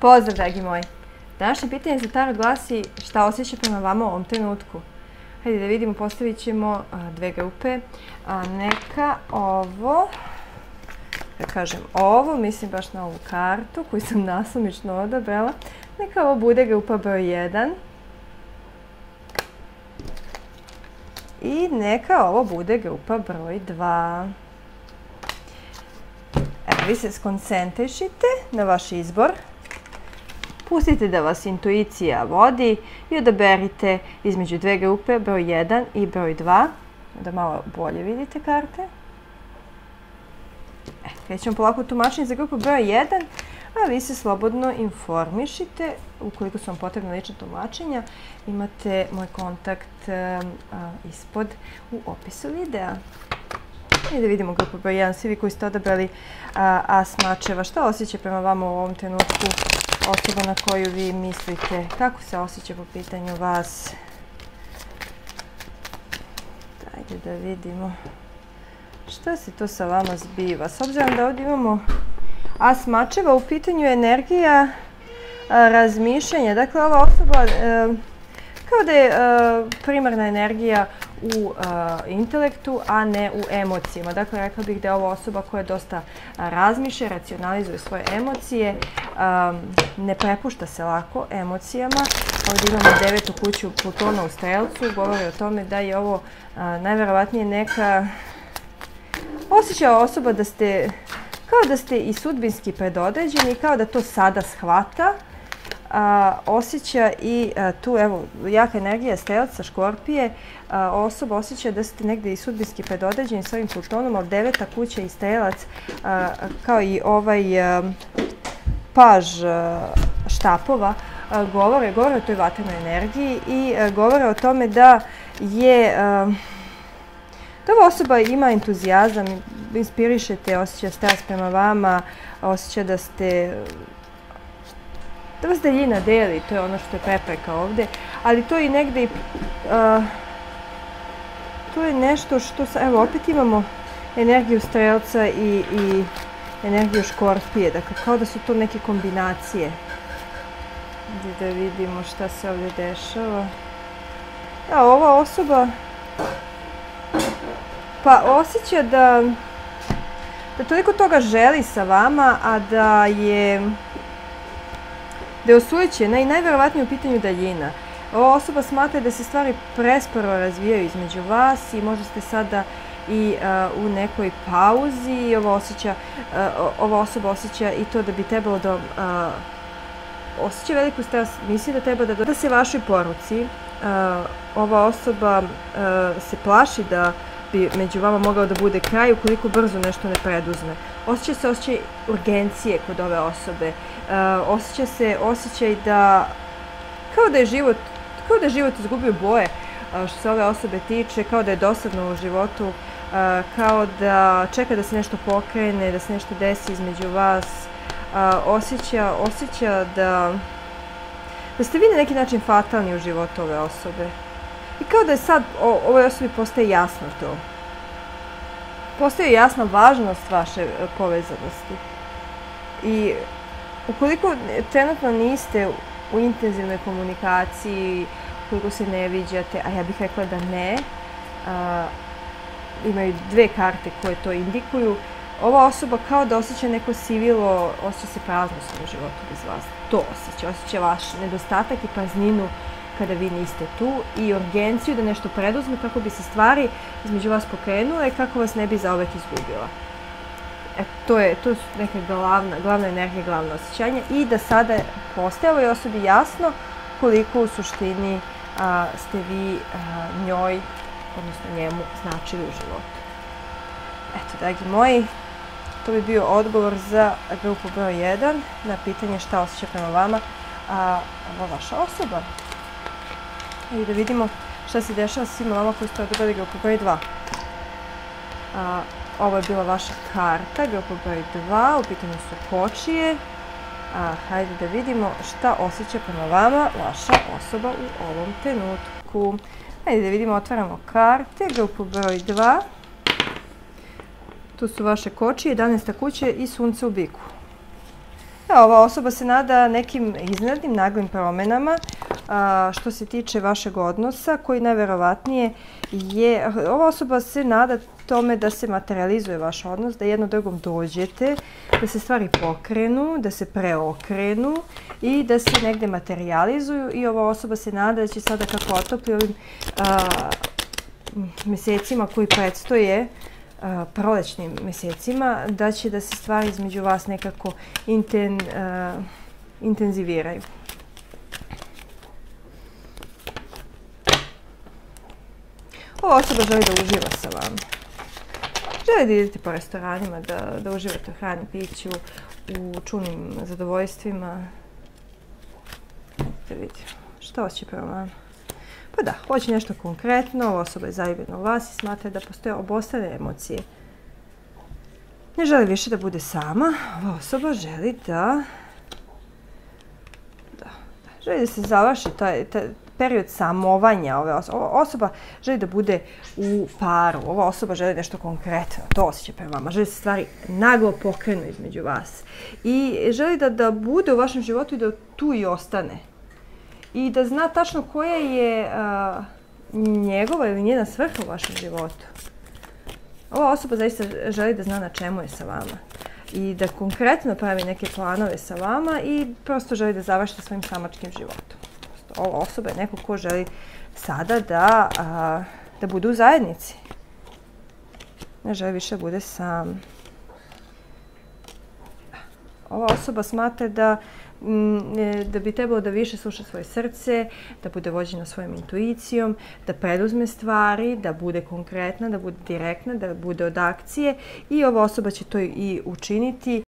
Pozdrav, dragi moji. Današnje pitanje za tarot glasi šta osjeća prema vama u ovom trenutku. Hajde da vidimo, postavit ćemo dve grupe. Neka ovo, da kažem ovo, mislim baš na ovu kartu koju sam nasumično odabrala. Neka ovo bude grupa broj 1. I neka ovo bude grupa broj 2. Evo, vi se skoncentrišite na vaš izbor. Pustite da vas intuicija vodi i odaberite između dve grupe, broj 1 i broj 2. Da malo bolje vidite karte. Krećemo polako tumačenje za grupu broj 1, a vi se slobodno informišite. Ukoliko su vam potrebna lična tumačenja, imate moj kontakt ispod u opisu videa. I da vidimo grupu broj 1, svi vi koji ste odabrali as mačeva, šta osjeća prema vama u ovom trenutku osoba na koju vi mislite, kako se osjeća po pitanju vas. Dajde da vidimo šta se to sa vama zbiva. S obzirom da ovdje imamo as mačeva, u pitanju je energija razmišljanja. Dakle, ova osoba kao da je primarna energija u intelektu, a ne u emocijama. Dakle, rekla bih da je ovo osoba koja dosta razmišlja, racionalizuje svoje emocije, ne prepušta se lako emocijama. Ovdje imamo 9. kuću Plutona u Strelcu, govori o tome da je ovo najverovatnije neka osjećava osoba da ste, kao da ste i sudbinski predodređeni, kao da to sada shvata. Osjeća i tu, evo, jaka energija Strelca, Škorpije, osoba osjeća da ste negdje i sudbinski predodređeni s ovim Plutonom, ali 9. kuća i Strelac, kao i ovaj paž štapova, govore o toj vatrenoj energiji i govore o tome da je da ova osoba ima entuzijazam, inspirišete, osjeća strast prema vama, osjeća da ste da vas daljina deli, to je ono što je prepreka ovdje, ali to je negdje to je nešto što, evo opet imamo energiju Strelca i energiju Škorpije, dakle kao da su to neke kombinacije. Da vidimo šta se ovdje dešava. Ova osoba pa osjeća da toliko toga želi sa vama, a da je osujećena i najverovatnije u pitanju daljina. Ova osoba smatra da se stvari presporo razvijaju između vas i možda ste sada i u nekoj pauzi. Ova osoba osjeća i to da bi trebalo da osjeća veliku stres, misli da treba da se vašoj poruci. Ova osoba se plaši da bi među vama mogao da bude kraj ukoliko brzo nešto ne preduzme. Osjeća se osjećaj urgencije kod ove osobe. Osjeća se osjećaj da kao da je život izgubio boje što se ove osobe tiče, kao da je dosadno u životu, kao da čeka da se nešto pokrene, da se nešto desi između vas. Osjeća da ste vi na neki način fatalni u životu ove osobe. I kao da je sad ovoj osobi postaje jasno to. Postaje jasna važnost vaše povezanosti. I ukoliko trenutno niste u intenzivnoj komunikaciji, ukoliko se ne viđate, a ja bih rekla da ne, imaju dve karte koje to indikuju, ova osoba kao da osjeća neko sivilo, osjeća se praznost u životu bez vas. To osjeća vaš nedostatak i prazninu kada vi niste tu i urgenciju da nešto preduzme kako bi se stvari između vas pokrenule i kako vas ne bi zauvek izgubila. To su neka glavna energija, glavna osjećanja i da sada postaje ovoj osobi jasno koliko u suštini ste vi njoj, odnosno njemu, značili u životu. Eto, dragi moji, to bi bio odgovor za grupu broj 1 na pitanje šta osjeća prema vama ova vaša osoba. I da vidimo šta se dešava s svima vama koji ste odabrali grupu broj 2. Ovo je bila vaša karta, grupa broj 2, u pitanju su kočije. Hajde da vidimo šta osjeća prema vama vaša osoba u ovom trenutku. Hajde da vidimo, otvaramo karte, grupu broj 2. Tu su vaše kočije, 11. kuće i sunce u biku. Ova osoba se nada nekim iznenadnim naglim promjenama što se tiče vašeg odnosa, koji najverovatnije je, ova osoba se nada tome da se materializuje vaš odnos, da jedno drugom dođete, da se stvari pokrenu, da se preokrenu i da se negde materializuju, i ova osoba se nada da će sada, kako otopi ovim mjesecima koji predstoje, prolećnim mjesecima, da će da se stvari između vas nekako intenziviraju. Ova osoba želi da uživa sa vama. Želi da idete po restoranima, da uživate u hrani, piću, u čudnim zadovoljstvima. Da vidimo što hoće prema vama. Pa da, hoće nešto konkretno, ova osoba je zaljubljena u vas i smatra da postoje obostrane emocije. Ne želi više da bude sama, ova osoba želi želi da se završi taj period samovanja ove osobe. Ova osoba želi da bude u paru, ova osoba želi nešto konkretno, to osjeća prema vama, želi da se stvari naglo pokrenu između vas i želi da bude u vašem životu i da tu i ostane. I da zna tačno koja je njegova ili njena svrha u vašem životu. Ova osoba zaista želi da zna na čemu je sa vama i da konkretno pravi neke planove sa vama i prosto želi da završi sa svojim samačkim životom. Ova osoba je neko ko želi sada da bude u zajednici. Ne želi više da bude sam. Ova osoba smatra da bi trebalo da više sluša svoje srce, da bude vođena svojom intuicijom, da preduzme stvari, da bude konkretna, da bude direktna, da bude od akcije, i ova osoba će to i učiniti.